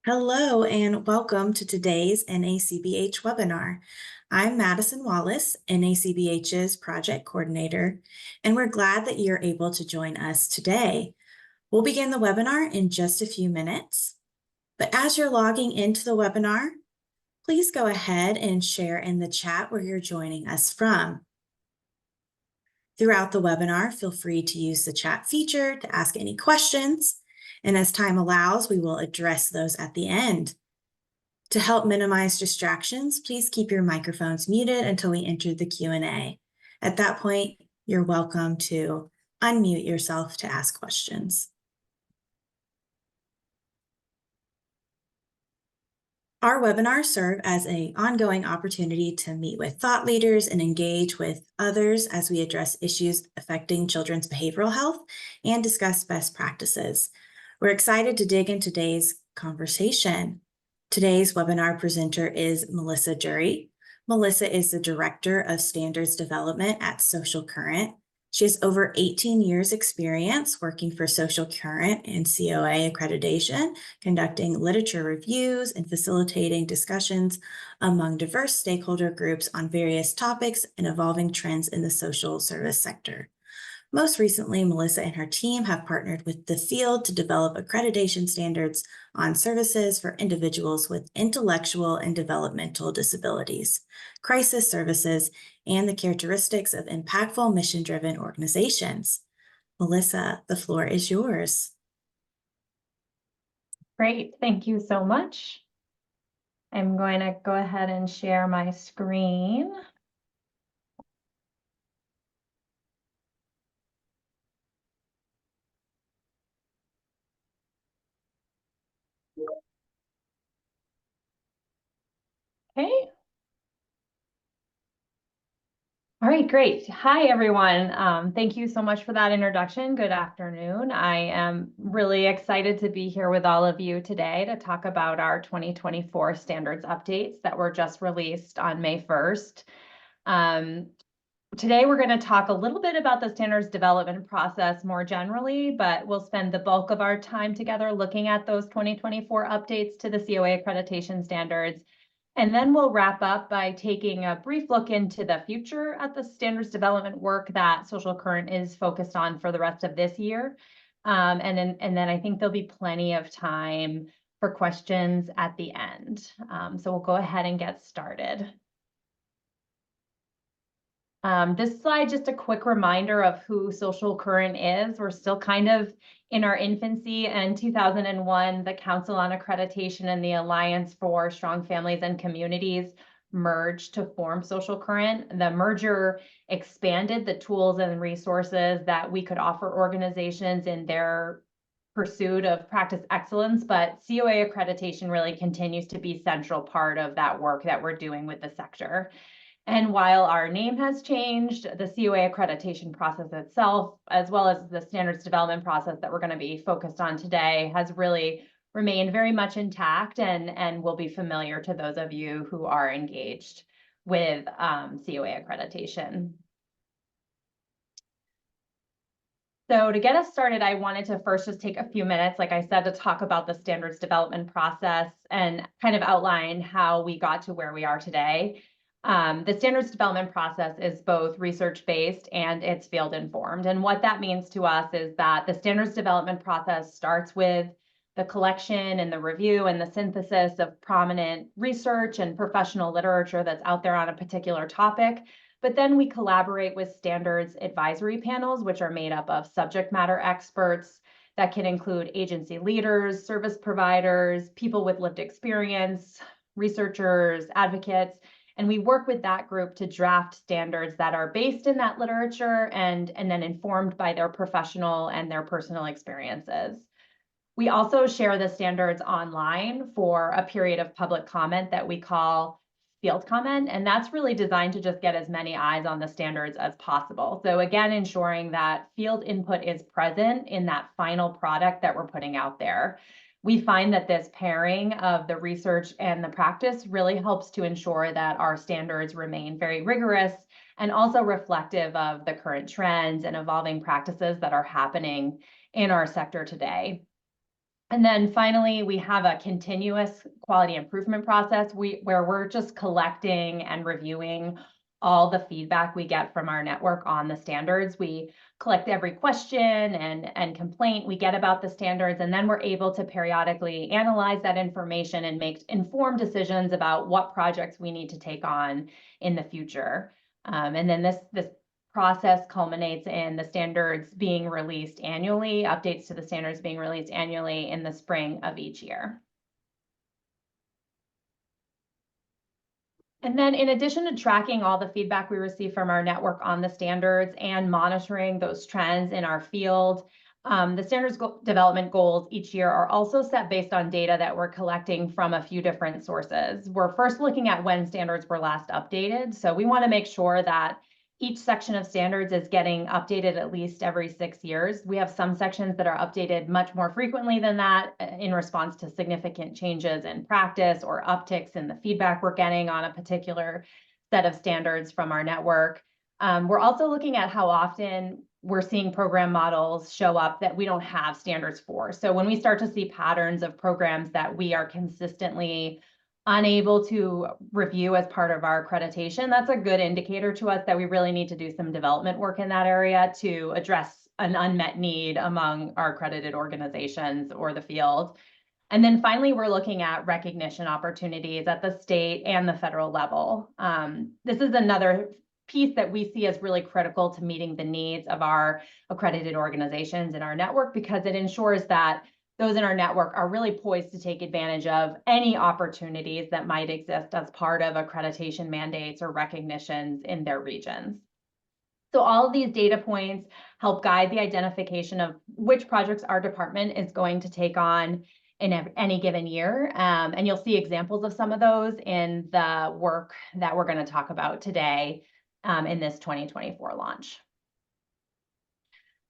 Hello and welcome to today's NACBH webinar. I'm Madison Wallace, NACBH's project coordinator, and we're glad that you're able to join us today. We'll begin the webinar in just a few minutes, but as you're logging into the webinar, please go ahead and share in the chat where you're joining us from. Throughout the webinar, feel free to use the chat feature to ask any questions, and as time allows, we will address those at the end. To help minimize distractions, please keep your microphones muted until we enter the Q&A. At that point, you're welcome to unmute yourself to ask questions. Our webinars serve as an ongoing opportunity to meet with thought leaders and engage with others as we address issues affecting children's behavioral health and discuss best practices. We're excited to dig into today's conversation. Today's webinar presenter is Melissa Dury. Melissa is the Director of Standards Development at Social Current. She has over 18 years experience working for Social Current and COA Accreditation, conducting literature reviews and facilitating discussions among diverse stakeholder groups on various topics and evolving trends in the social service sector. Most recently, Melissa and her team have partnered with the field to develop accreditation standards on services for individuals with intellectual and developmental disabilities, crisis services, and the characteristics of impactful mission-driven organizations. Melissa, the floor is yours. Great, thank you so much. I'm going to go ahead and share my screen. Okay. All right, great. Hi, everyone. Thank you so much for that introduction. Good afternoon. I am really excited to be here with all of you today to talk about our 2024 standards updates that were just released on May 1st. Today, we're going to talk a little bit about the standards development process more generally, but we'll spend the bulk of our time together looking at those 2024 updates to the COA accreditation standards. And then we'll wrap up by taking a brief look into the future at the standards development work that Social Current is focused on for the rest of this year. And then I think there'll be plenty of time for questions at the end. So we'll go ahead and get started. This slide, just a quick reminder of who Social Current is. We're still kind of in our infancy, and in 2001, the Council on Accreditation and the Alliance for Strong Families and Communities merged to form Social Current. The merger expanded the tools and resources that we could offer organizations in their pursuit of practice excellence, but COA accreditation really continues to be a central part of that work that we're doing with the sector. And while our name has changed, the COA accreditation process itself, as well as the standards development process that we're going to be focused on today, has really remained very much intact and will be familiar to those of you who are engaged with COA accreditation. So to get us started, I wanted to first just take a few minutes, like I said, to talk about the standards development process and kind of outline how we got to where we are today. The standards development process is both research-based and it's field-informed. And what that means to us is that the standards development process starts with the collection and the review and the synthesis of prominent research and professional literature that's out there on a particular topic. But then we collaborate with standards advisory panels, which are made up of subject matter experts that can include agency leaders, service providers, people with lived experience, researchers, advocates. And we work with that group to draft standards that are based in that literature and then informed by their professional and their personal experiences. We also share the standards online for a period of public comment that we call field comment, and that's really designed to just get as many eyes on the standards as possible. So again, ensuring that field input is present in that final product that we're putting out there. We find that this pairing of the research and the practice really helps to ensure that our standards remain very rigorous and also reflective of the current trends and evolving practices that are happening in our sector today. And then finally, we have a continuous quality improvement process where we're just collecting and reviewing all the feedback we get from our network on the standards. We collect every question and complaint we get about the standards, and then we're able to periodically analyze that information and make informed decisions about what projects we need to take on in the future. And then this process culminates in the standards being released annually, updates to the standards being released annually in the spring of each year. And then in addition to tracking all the feedback we receive from our network on the standards and monitoring those trends in our field, the standards development goals each year are also set based on data that we're collecting from a few different sources. We're first looking at when standards were last updated. So we want to make sure that each section of standards is getting updated at least every 6 years. We have some sections that are updated much more frequently than that in response to significant changes in practice or upticks in the feedback we're getting on a particular set of standards from our network. We're also looking at how often we're seeing program models show up that we don't have standards for. So when we start to see patterns of programs that we are consistently unable to review as part of our accreditation, that's a good indicator to us that we really need to do some development work in that area to address an unmet need among our accredited organizations or the field. And then finally, we're looking at recognition opportunities at the state and the federal level. This is another piece that we see as really critical to meeting the needs of our accredited organizations in our network, because it ensures that those in our network are really poised to take advantage of any opportunities that might exist as part of accreditation mandates or recognitions in their regions. So all of these data points help guide the identification of which projects our department is going to take on in any given year. And you'll see examples of some of those in the work that we're going to talk about today in this 2024 launch.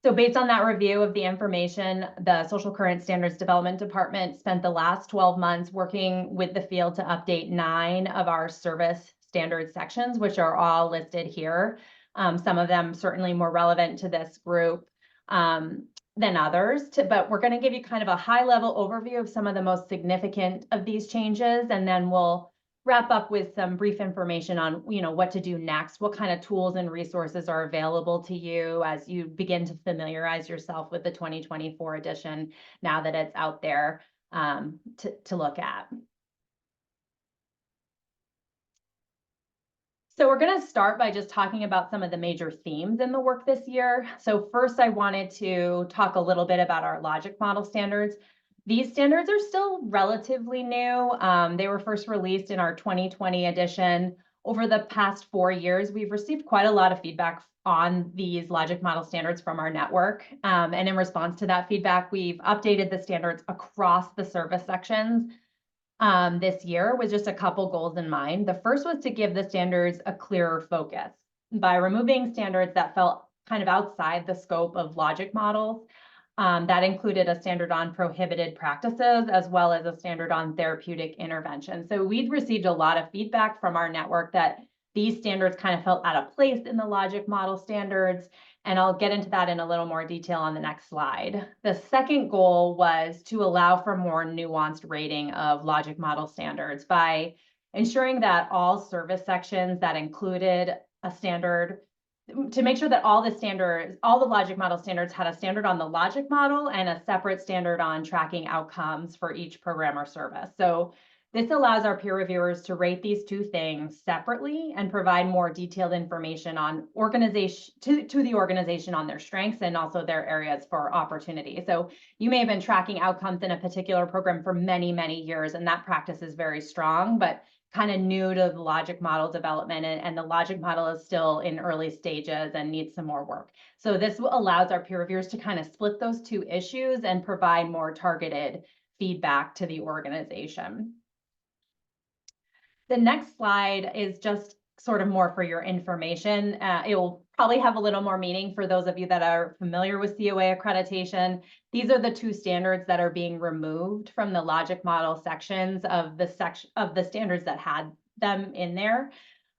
So based on that review of the information, the Social Current Standards Development Department spent the last 12 months working with the field to update 9 of our service standards sections, which are all listed here. Some of them certainly more relevant to this group than others, but we're going to give you kind of a high-level overview of some of the most significant of these changes, and then we'll wrap up with some brief information on, what to do next, what kind of tools and resources are available to you as you begin to familiarize yourself with the 2024 edition now that it's out there to look at. So we're going to start by just talking about some of the major themes in the work this year. So first, I wanted to talk a little bit about our logic model standards. These standards are still relatively new. They were first released in our 2020 edition. Over the past 4 years, we've received quite a lot of feedback on these logic model standards from our network. And in response to that feedback, we've updated the standards across the service sections this year with just a couple goals in mind. The first was to give the standards a clearer focus by removing standards that felt kind of outside the scope of logic models. That included a standard on prohibited practices as well as a standard on therapeutic intervention. So we'd received a lot of feedback from our network that these standards kind of felt out of place in the logic model standards, and I'll get into that in a little more detail on the next slide. The second goal was to allow for more nuanced rating of logic model standards by ensuring that all service sections that included a standard, to make sure that all the logic model standards had a standard on the logic model and a separate standard on tracking outcomes for each program or service. So this allows our peer reviewers to rate these two things separately and provide more detailed information on organization to the organization on their strengths and also their areas for opportunity. So you may have been tracking outcomes in a particular program for many, many years, and that practice is very strong, but kind of new to the logic model development, and the logic model is still in early stages and needs some more work. So this allows our peer reviewers to kind of split those two issues and provide more targeted feedback to the organization. The next slide is just sort of more for your information. It will probably have a little more meaning for those of you that are familiar with COA accreditation. These are the 2 standards that are being removed from the logic model sections of the standards that had them in there.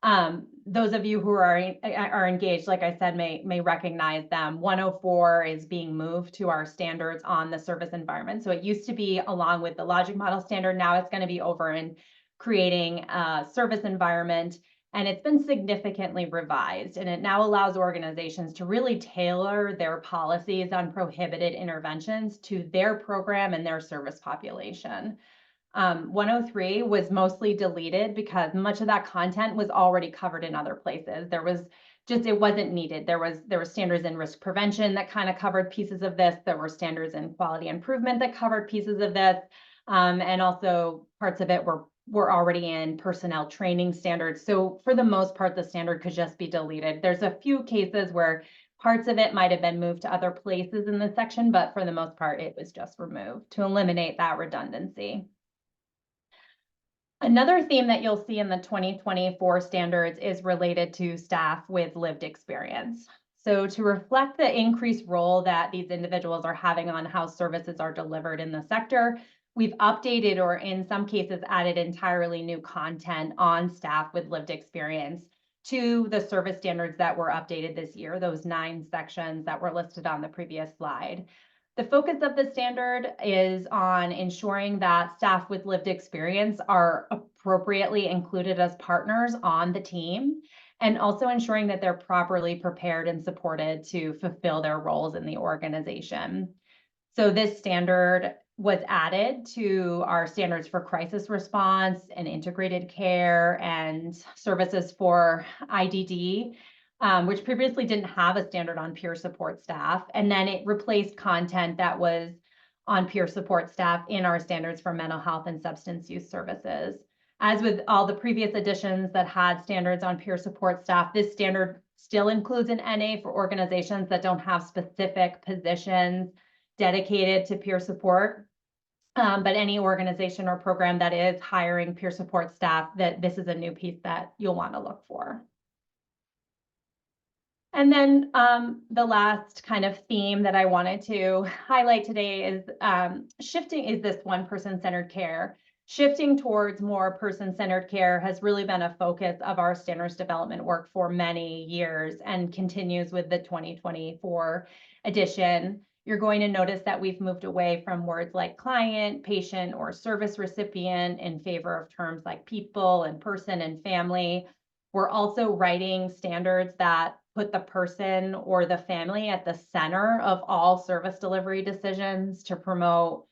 Those of you who are engaged, like I said, may recognize them. 104 is being moved to our standards on the service environment. So it used to be along with the logic model standard. Now it's going to be over in creating a service environment. And it's been significantly revised, and it now allows organizations to really tailor their policies on prohibited interventions to their program and their service population. 103 was mostly deleted because much of that content was already covered in other places. It wasn't needed. There were standards in risk prevention that kind of covered pieces of this. There were standards in quality improvement that covered pieces of this. And also parts of it were already in personnel training standards. So for the most part, the standard could just be deleted. There's a few cases where parts of it might have been moved to other places in the section, but for the most part, it was just removed to eliminate that redundancy. Another theme that you'll see in the 2024 standards is related to staff with lived experience. So to reflect the increased role that these individuals are having on how services are delivered in the sector, we've updated or in some cases added entirely new content on staff with lived experience to the service standards that were updated this year, those 9 sections that were listed on the previous slide. The focus of the standard is on ensuring that staff with lived experience are appropriately included as partners on the team, and also ensuring that they're properly prepared and supported to fulfill their roles in the organization. So this standard was added to our standards for crisis response and integrated care and services for IDD. Which previously didn't have a standard on peer support staff. And then it replaced content that was on peer support staff in our standards for mental health and substance use services. As with all the previous editions that had standards on peer support staff, this standard still includes an NA for organizations that don't have specific positions dedicated to peer support. But any organization or program that is hiring peer support staff, that this is a new piece that you'll want to look for. And then the last kind of theme that I wanted to highlight today is this one person-centered care. Shifting towards more person-centered care has really been a focus of our standards development work for many years and continues with the 2024 edition. You're going to notice that we've moved away from words like client, patient, or service recipient in favor of terms like people and person and family. We're also writing standards that put the person or the family at the center of all service delivery decisions to promote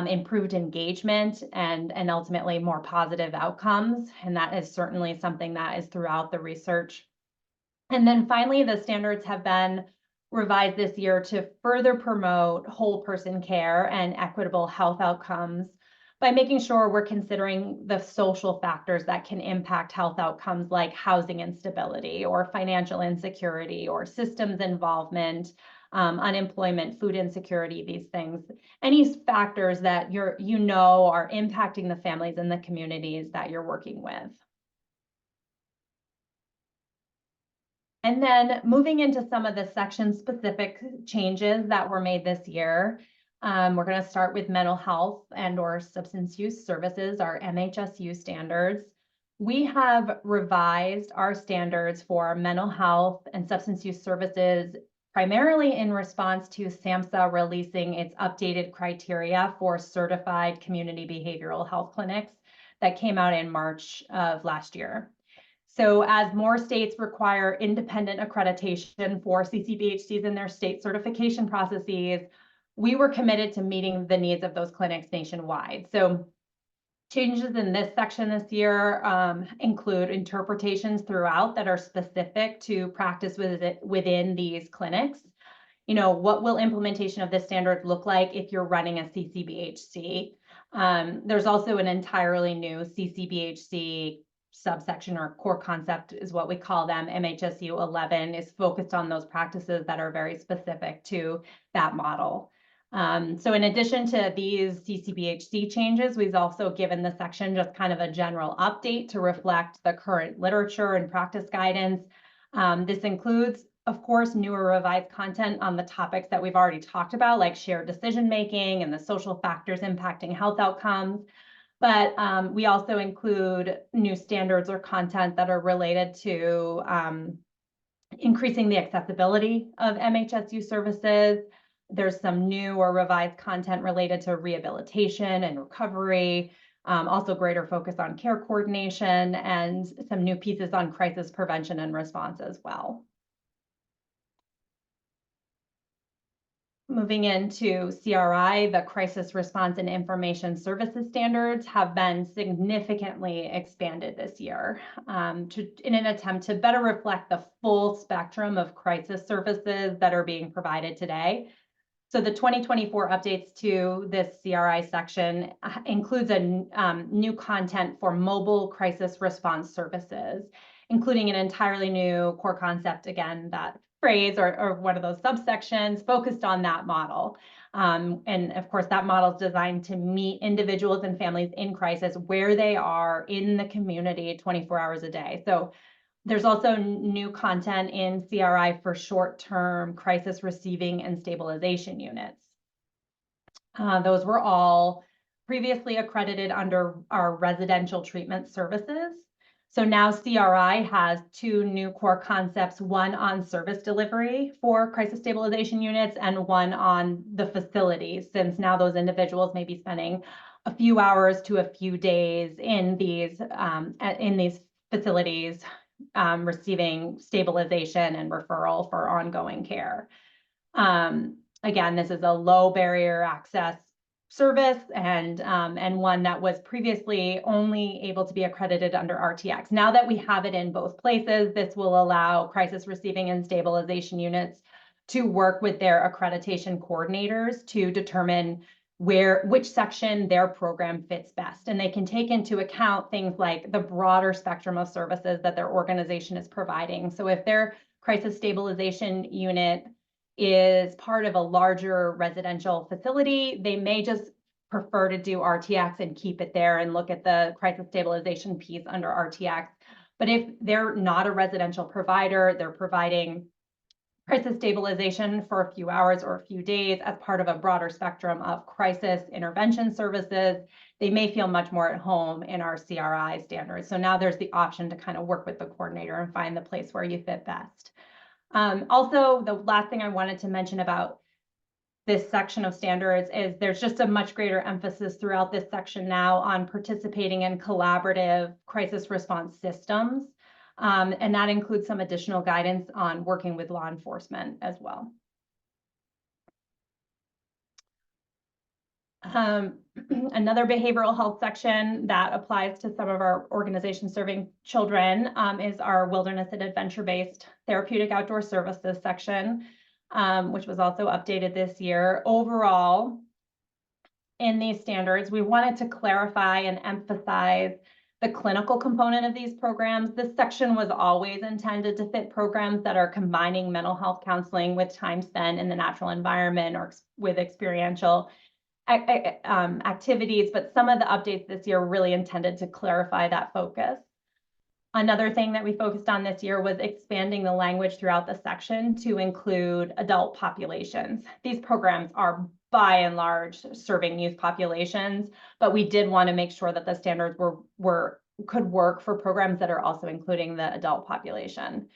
improved engagement and ultimately more positive outcomes. And that is certainly something that is throughout the research. And then finally, the standards have been revised this year to further promote whole person care and equitable health outcomes by making sure we're considering the social factors that can impact health outcomes like housing instability or financial insecurity or systems involvement, unemployment, food insecurity, these things, any factors that are impacting the families and the communities that you're working with. And then moving into some of the section-specific changes that were made this year, we're going to start with mental health and/or substance use services, our MHSU standards. We have revised our standards for mental health and substance use services primarily in response to SAMHSA releasing its updated criteria for certified community behavioral health clinics that came out in March of last year. So as more states require independent accreditation for CCBHCs in their state certification processes, we were committed to meeting the needs of those clinics nationwide. So changes in this section this year include interpretations throughout that are specific to practice within these clinics. What will implementation of this standard look like if you're running a CCBHC? There's also an entirely new CCBHC subsection or core concept is what we call them. MHSU 11 is focused on those practices that are very specific to that model. So in addition to these CCBHC changes, we've also given the section just kind of a general update to reflect the current literature and practice guidance. This includes, of course, newer revised content on the topics that we've already talked about, like shared decision-making and the social factors impacting health outcomes. But we also include new standards or content that are related to increasing the accessibility of MHSU services. There's some new or revised content related to rehabilitation and recovery, also greater focus on care coordination, and some new pieces on crisis prevention and response as well. Moving into CRI, the Crisis Response and Information Services Standards have been significantly expanded this year in an attempt to better reflect the full spectrum of crisis services that are being provided today. So the 2024 updates to this CRI section includes a new content for mobile crisis response services, including an entirely new core concept, again, that phrase or one of those subsections focused on that model. And of course, that model is designed to meet individuals and families in crisis where they are in the community 24 hours a day. So there's also new content in CRI for short-term crisis receiving and stabilization units. Those were all previously accredited under our residential treatment services. So now CRI has two new core concepts, one on service delivery for crisis stabilization units and one on the facilities, since now those individuals may be spending a few hours to a few days in these facilities, receiving stabilization and referral for ongoing care. Again, this is a low barrier access service and one that was previously only able to be accredited under RTX. Now that we have it in both places, this will allow crisis receiving and stabilization units to work with their accreditation coordinators to determine which section their program fits best. And they can take into account things like the broader spectrum of services that their organization is providing. So if their crisis stabilization unit is part of a larger residential facility, they may just prefer to do RTX and keep it there and look at the crisis stabilization piece under RTX. But if they're not a residential provider, they're providing crisis stabilization for a few hours or a few days as part of a broader spectrum of crisis intervention services, they may feel much more at home in our CRI standards. So now there's the option to kind of work with the coordinator and find the place where you fit best. Also, the last thing I wanted to mention about this section of standards is there's just a much greater emphasis throughout this section now on participating in collaborative crisis response systems. And that includes some additional guidance on working with law enforcement as well. Another behavioral health section that applies to some of our organizations serving children is our wilderness and adventure-based therapeutic outdoor services section, which was also updated this year. Overall, in these standards, we wanted to clarify and emphasize the clinical component of these programs. This section was always intended to fit programs that are combining mental health counseling with time spent in the natural environment or with experiential activities, but some of the updates this year really intended to clarify that focus. Another thing that we focused on this year was expanding the language throughout the section to include adult populations. These programs are by and large serving youth populations, but we did want to make sure that the standards could work for programs that are also including the adult population.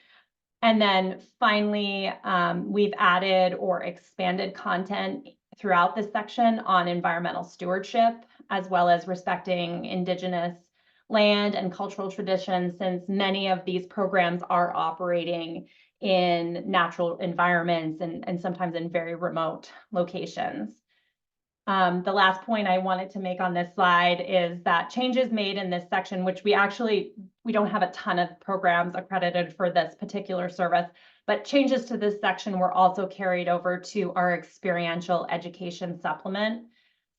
And then finally, we've added or expanded content throughout this section on environmental stewardship, as well as respecting Indigenous land and cultural traditions, since many of these programs are operating in natural environments and sometimes in very remote locations. The last point I wanted to make on this slide is that changes made in this section, which we don't have a ton of programs accredited for this particular service, but changes to this section were also carried over to our experiential education supplement.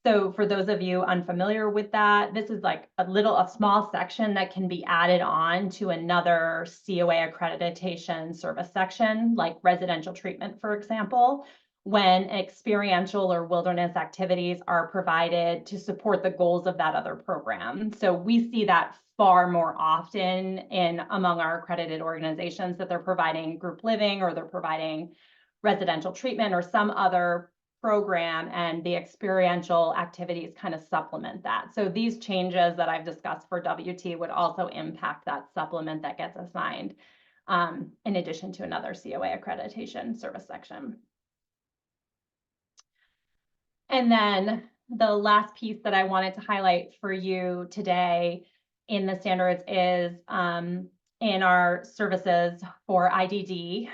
So for those of you unfamiliar with that, this is like a small section that can be added on to another COA accreditation service section, like residential treatment, for example, when experiential or wilderness activities are provided to support the goals of that other program. So we see that far more often among our accredited organizations, that they're providing group living or they're providing residential treatment or some other program, and the experiential activities kind of supplement that. So these changes that I've discussed for WT would also impact that supplement that gets assigned, in addition to another COA accreditation service section. And then the last piece that I wanted to highlight for you today in the standards is in our services for IDD.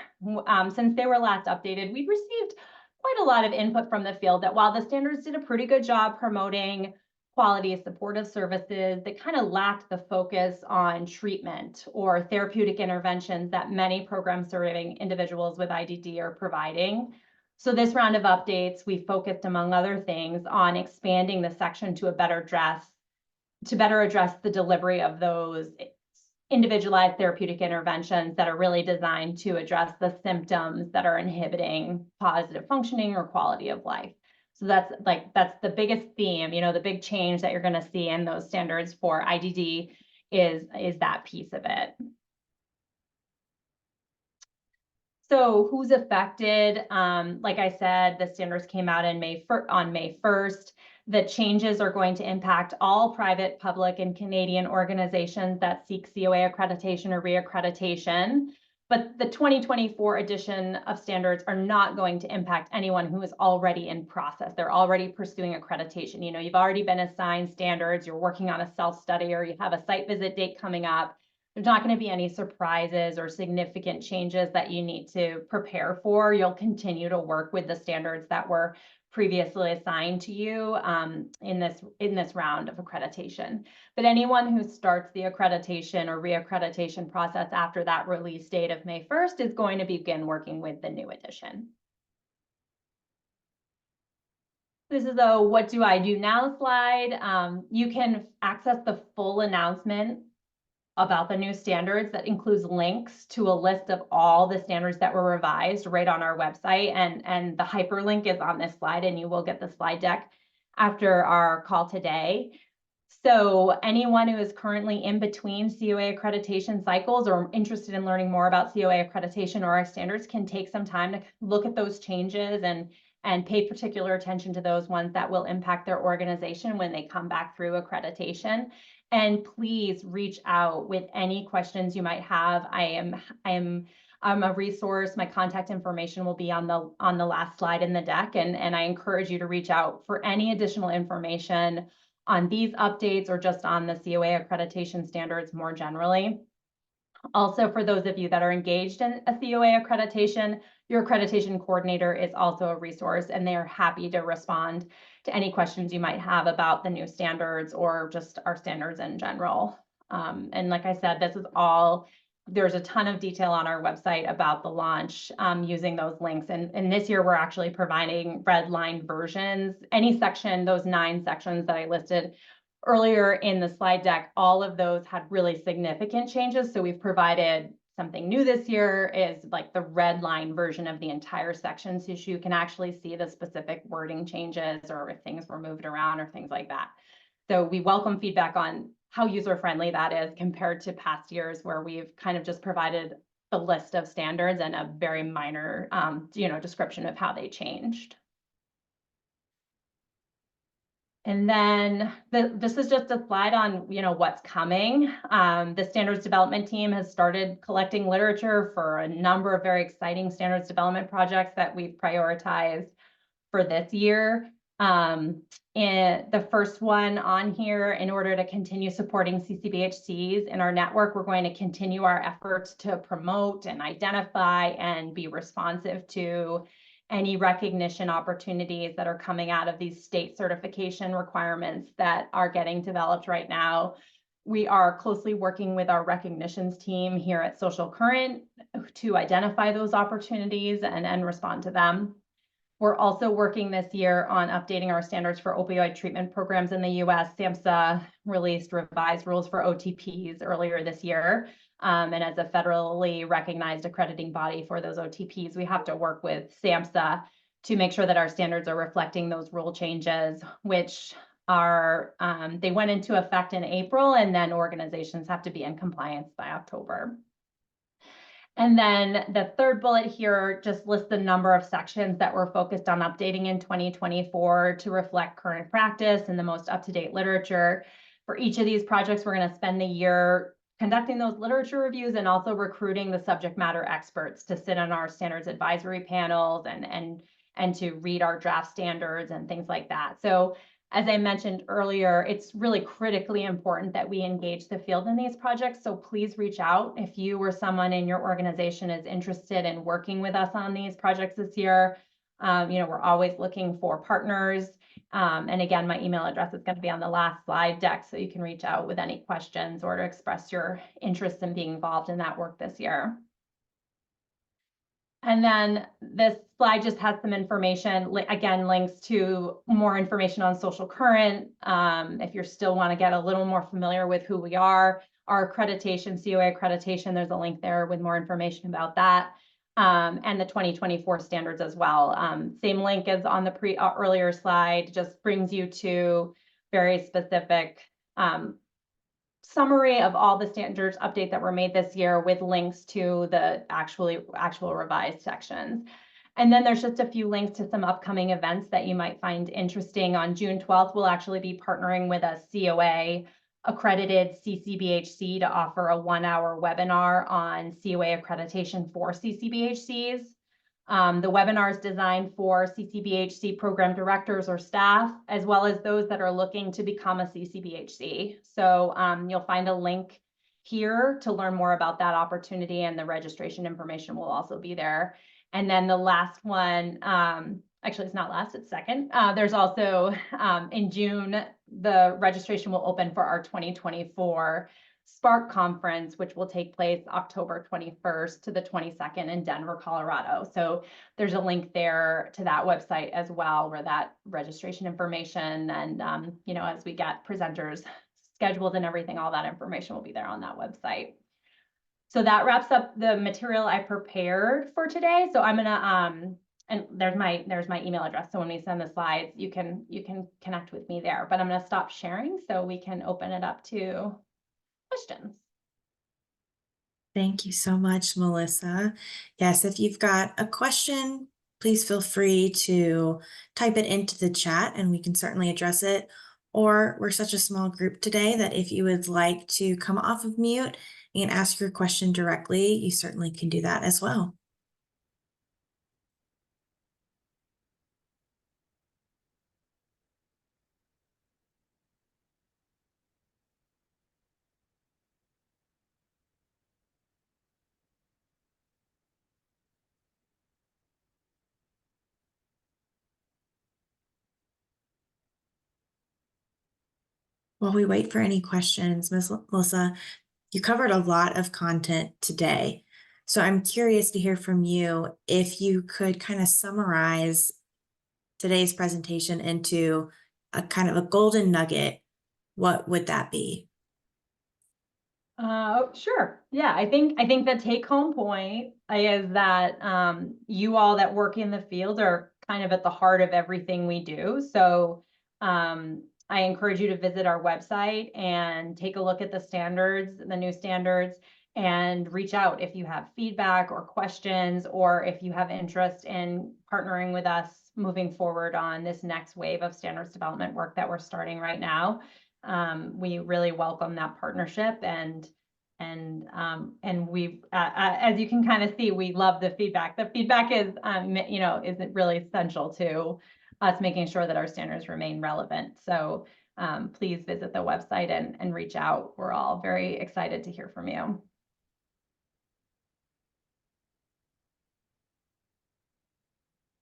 Since they were last updated, we've received quite a lot of input from the field that while the standards did a pretty good job promoting quality supportive services, they kind of lacked the focus on treatment or therapeutic interventions that many programs serving individuals with IDD are providing. So this round of updates, we focused, among other things, on expanding the section to better address the delivery of those individualized therapeutic interventions that are really designed to address the symptoms that are inhibiting positive functioning or quality of life. So that's the biggest theme, the big change that you're going to see in those standards for IDD is that piece of it. So who's affected? Like I said, the standards came out on May 1st. The changes are going to impact all private, public, and Canadian organizations that seek COA accreditation or reaccreditation. But the 2024 edition of standards are not going to impact anyone who is already in process. They're already pursuing accreditation. You've already been assigned standards, you're working on a self-study, or you have a site visit date coming up. There's not going to be any surprises or significant changes that you need to prepare for. You'll continue to work with the standards that were previously assigned to you in this round of accreditation. But anyone who starts the accreditation or reaccreditation process after that release date of May 1st is going to begin working with the new edition. This is a what do I do now slide. You can access the full announcement about the new standards that includes links to a list of all the standards that were revised right on our website, and the hyperlink is on this slide, and you will get the slide deck after our call today. So anyone who is currently in between COA accreditation cycles or interested in learning more about COA accreditation or our standards can take some time to look at those changes and pay particular attention to those ones that will impact their organization when they come back through accreditation. And please reach out with any questions you might have. I'm a resource. My contact information will be on the last slide in the deck, and I encourage you to reach out for any additional information on these updates or just on the COA accreditation standards more generally. Also, for those of you that are engaged in a COA accreditation, your accreditation coordinator is also a resource, and they are happy to respond to any questions you might have about the new standards or just our standards in general. And like I said, there's a ton of detail on our website about the launch using those links. And this year, we're actually providing red line versions. Any section, those 9 sections that I listed earlier in the slide deck, all of those had really significant changes. So we've provided something new this year is like the red line version of the entire section, so you can actually see the specific wording changes or if things were moved around or things like that. So we welcome feedback on how user-friendly that is compared to past years where we've kind of just provided the list of standards and a very minor description of how they changed. And then this is just a slide on, what's coming. The standards development team has started collecting literature for a number of very exciting standards development projects that we've prioritized for this year. And the first one on here, in order to continue supporting CCBHCs in our network, we're going to continue our efforts to promote and identify and be responsive to any recognition opportunities that are coming out of these state certification requirements that are getting developed right now. We are closely working with our recognitions team here at Social Current to identify those opportunities and respond to them. We're also working this year on updating our standards for opioid treatment programs in the US. SAMHSA released revised rules for OTPs earlier this year. And as a federally recognized accrediting body for those OTPs, we have to work with SAMHSA to make sure that our standards are reflecting those rule changes, which are, they went into effect in April, and then organizations have to be in compliance by October. And then the third bullet here just lists the number of sections that we're focused on updating in 2024 to reflect current practice and the most up-to-date literature. For each of these projects, we're going to spend the year conducting those literature reviews and also recruiting the subject matter experts to sit on our standards advisory panels and to read our draft standards and things like that. So as I mentioned earlier, it's really critically important that we engage the field in these projects. So please reach out if you or someone in your organization is interested in working with us on these projects this year. We're always looking for partners. And again, my email address is going to be on the last slide deck, so you can reach out with any questions or to express your interest in being involved in that work this year. And then this slide just has some information, again, links to more information on Social Current. If you still want to get a little more familiar with who we are, our accreditation, COA accreditation, there's a link there with more information about that. And the 2024 standards as well. Same link as on the earlier slide, just brings you to very specific summary of all the standards updates that were made this year with links to the actual revised sections. And then there's just a few links to some upcoming events that you might find interesting. On June 12th, we'll actually be partnering with a COA accredited CCBHC to offer a 1-hour webinar on COA accreditation for CCBHCs. The webinar is designed for CCBHC program directors or staff, as well as those that are looking to become a CCBHC. So you'll find a link here to learn more about that opportunity, and the registration information will also be there. And then the last one, actually it's not last, it's second. There's also in June, the registration will open for our 2024 Spark Conference, which will take place October 21st to the 22nd in Denver, Colorado. So there's a link there to that website as well, where that registration information and, as we get presenters scheduled and everything, all that information will be there on that website. So that wraps up the material I prepared for today. So I'm gonna, and there's my email address. So when we send the slides, you can connect with me there, but I'm gonna stop sharing so we can open it up to questions. Thank you so much, Melissa. Yes, if you've got a question, please feel free to type it into the chat and we can certainly address it. Or we're such a small group today that if you would like to come off of mute and ask your question directly, you certainly can do that as well. While we wait for any questions, Ms. Melissa, you covered a lot of content today. So I'm curious to hear from you if you could kind of summarize today's presentation into a kind of a golden nugget. What would that be? Sure. Yeah, I think the take-home point is that you all that work in the field are kind of at the heart of everything we do. So I encourage you to visit our website and take a look at the standards, the new standards, and reach out if you have feedback or questions, or if you have interest in partnering with us moving forward on this next wave of standards development work that we're starting right now. We really welcome that partnership, and we, as you can kind of see, we love the feedback. The feedback is, is really essential to us making sure that our standards remain relevant. So please visit the website and reach out. We're all very excited to hear from you.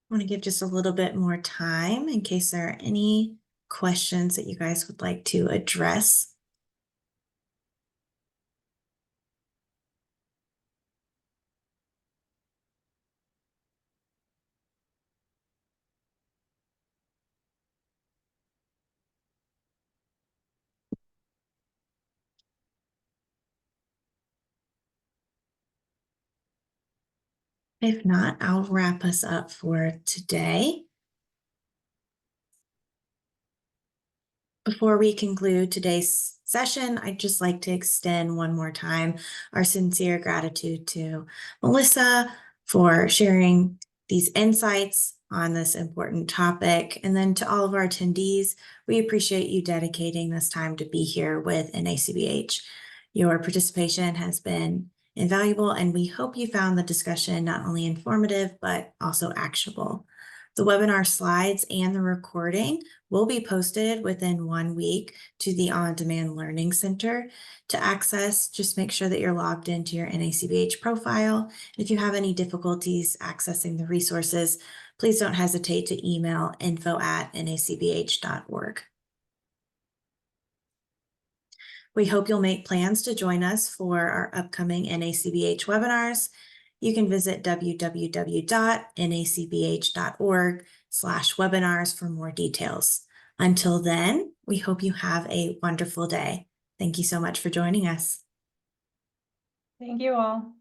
I want to give just a little bit more time in case there are any questions that you guys would like to address. If not, I'll wrap us up for today. Before we conclude today's session, I'd just like to extend one more time our sincere gratitude to Melissa for sharing these insights on this important topic. And then to all of our attendees, we appreciate you dedicating this time to be here with NACBH. Your participation has been invaluable, and we hope you found the discussion not only informative, but also actionable. The webinar slides and the recording will be posted within 1 week to the On-Demand Learning Center. To access, just make sure that you're logged into your NACBH profile. If you have any difficulties accessing the resources, please don't hesitate to email info@nacbh.org. We hope you'll make plans to join us for our upcoming NACBH webinars. You can visit www.nacbh.org/webinars for more details. Until then, we hope you have a wonderful day. Thank you so much for joining us. Thank you all.